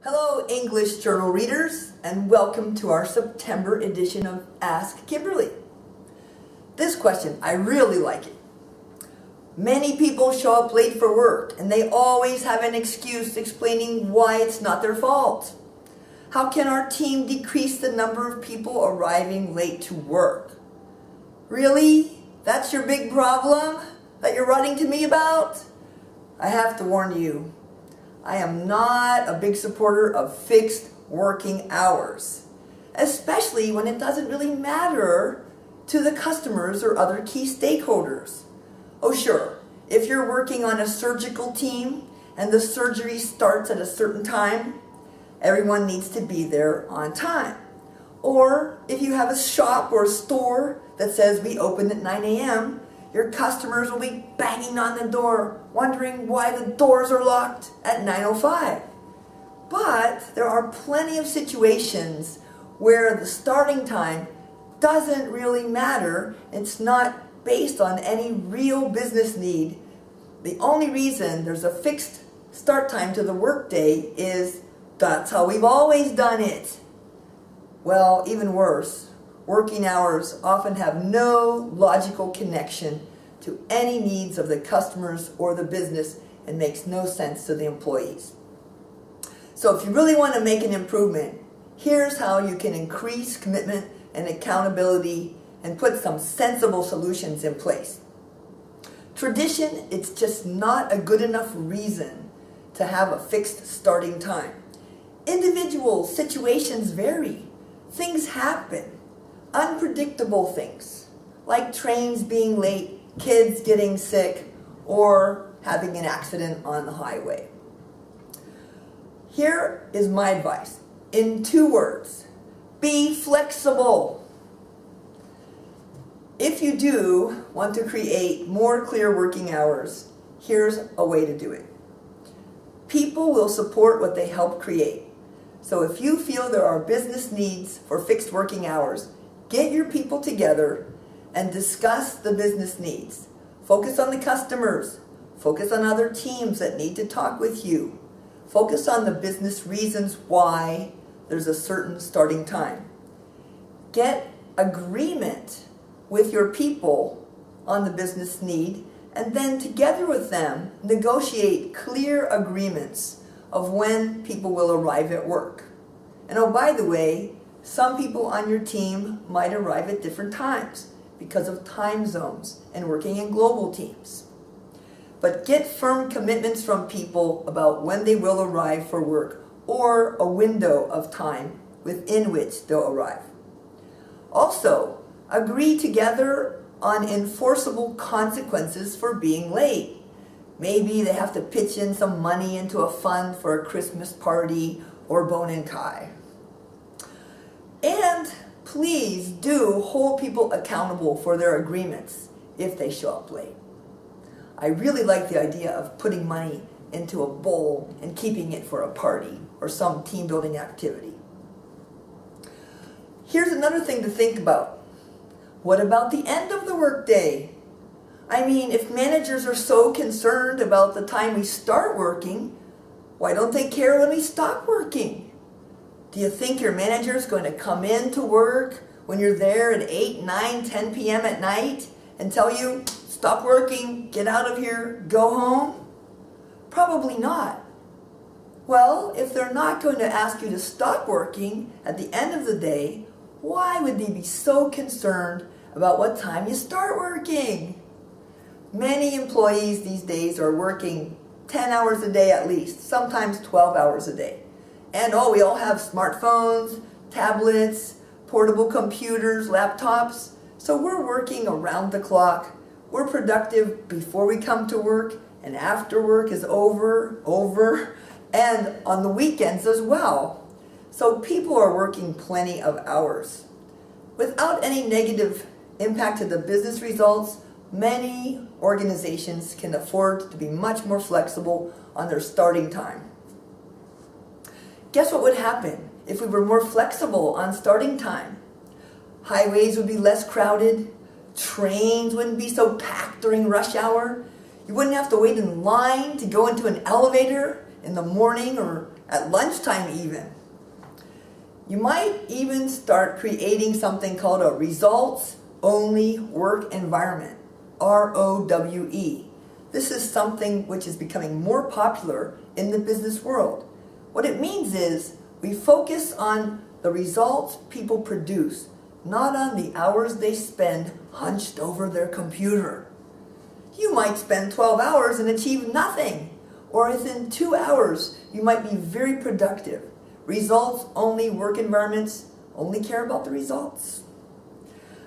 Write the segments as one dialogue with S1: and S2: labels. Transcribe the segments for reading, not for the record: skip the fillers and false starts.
S1: Hello, English Journal readers, and welcome to our September edition of Ask Kimberly. This question, I really like it. Many people show up late for work, and they always have an excuse explaining why it's not their fault. How can our team decrease the number of people arriving late to work? Really? That's your big problem that you're writing to me about? I have to warn you. I am not a big supporter of fixed working hours, especially when it doesn't really matter to the customers or other key stakeholders. Oh sure, if you're working on a surgical team and the surgery starts at a certain time, everyone needs to be there on time. Or if you have a shop or a store that says we open at 9 a.m., your customers will be banging on the door, wondering why the doors are locked at 9:05. But there are plenty of situations where the starting time doesn't really matter. It's not based on any real business need. The only reason there's a fixed start time to the workday is that's how we've always done it. Well, even worse, working hours often have no logical connection to any needs of the customers or the business and makes no sense to the employees. So if you really want to make an improvement, here's how you can increase commitment and accountability and put some sensible solutions in place. Tradition, it's just not a good enough reason to have a fixed starting time. Individual situations vary. Things happen. Unpredictable things, like trains being late, kids getting sick, or having an accident on the highway. Here is my advice in 2 words: be flexible. If you do want to create more clear working hours, here's a way to do it. People will support what they help create. So if you feel there are business needs for fixed working hours, get your people together and discuss the business needs. Focus on the customers. Focus on other teams that need to talk with you. Focus on the business reasons why there's a certain starting time. Get agreement with your people on the business need, and then together with them, negotiate clear agreements of when people will arrive at work. And oh, by the way, some people on your team might arrive at different times because of time zones and working in global teams. But get firm commitments from people about when they will arrive for work or a window of time within which they'll arrive. Also, agree together on enforceable consequences for being late. Maybe they have to pitch in some money into a fund for a Christmas party or Bone and Kai. And please do hold people accountable for their agreements if they show up late. I really like the idea of putting money into a bowl and keeping it for a party or some team building activity. Here's another thing to think about. What about the end of the workday? I mean, if managers are so concerned about the time we start working, why don't they care when we stop working? Do you think your manager is going to come in to work when you're there at 8, 9, 10 p.m. at night and tell you, stop working, get out of here, go home? Probably not. Well, if they're not going to ask you to stop working at the end of the day, why would they be so concerned about what time you start working? Many employees these days are working 10 hours a day at least, sometimes 12 hours a day. And oh, we all have smartphones, tablets, portable computers, laptops. So we're working around the clock. We're productive before we come to work and after work is over, and on the weekends as well. So people are working plenty of hours. Without any negative impact to the business results, many organizations can afford to be much more flexible on their starting time. Guess what would happen if we were more flexible on starting time? Highways would be less crowded, trains wouldn't be so packed during rush hour, you wouldn't have to wait in line to go into an elevator in the morning or at lunchtime even. You might even start creating something called a results-only work environment, ROWE. This is something which is becoming more popular in the business world. What it means is we focus on the results people produce, not on the hours they spend hunched over their computer. You might spend 12 hours and achieve nothing, or within 2 hours you might be very productive. Results-only work environments only care about the results.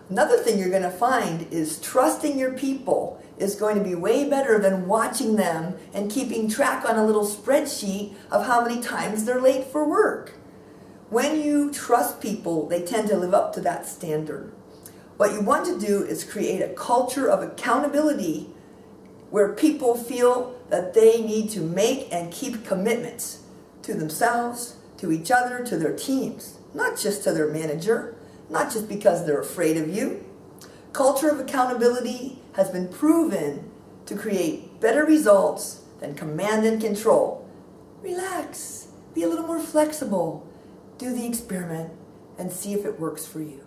S1: Another thing you're going to find is trusting your people is going to be way better than watching them and keeping track on a little spreadsheet of how many times they're late for work. When you trust people, they tend to live up to that standard. What you want to do is create a culture of accountability where people feel that they need to make and keep commitments to themselves, to each other, to their teams, not just to their manager, not just because they're afraid of you. Culture of accountability has been proven to create better results than command and control. Relax, be a little more flexible, do the experiment, and see if it works for you.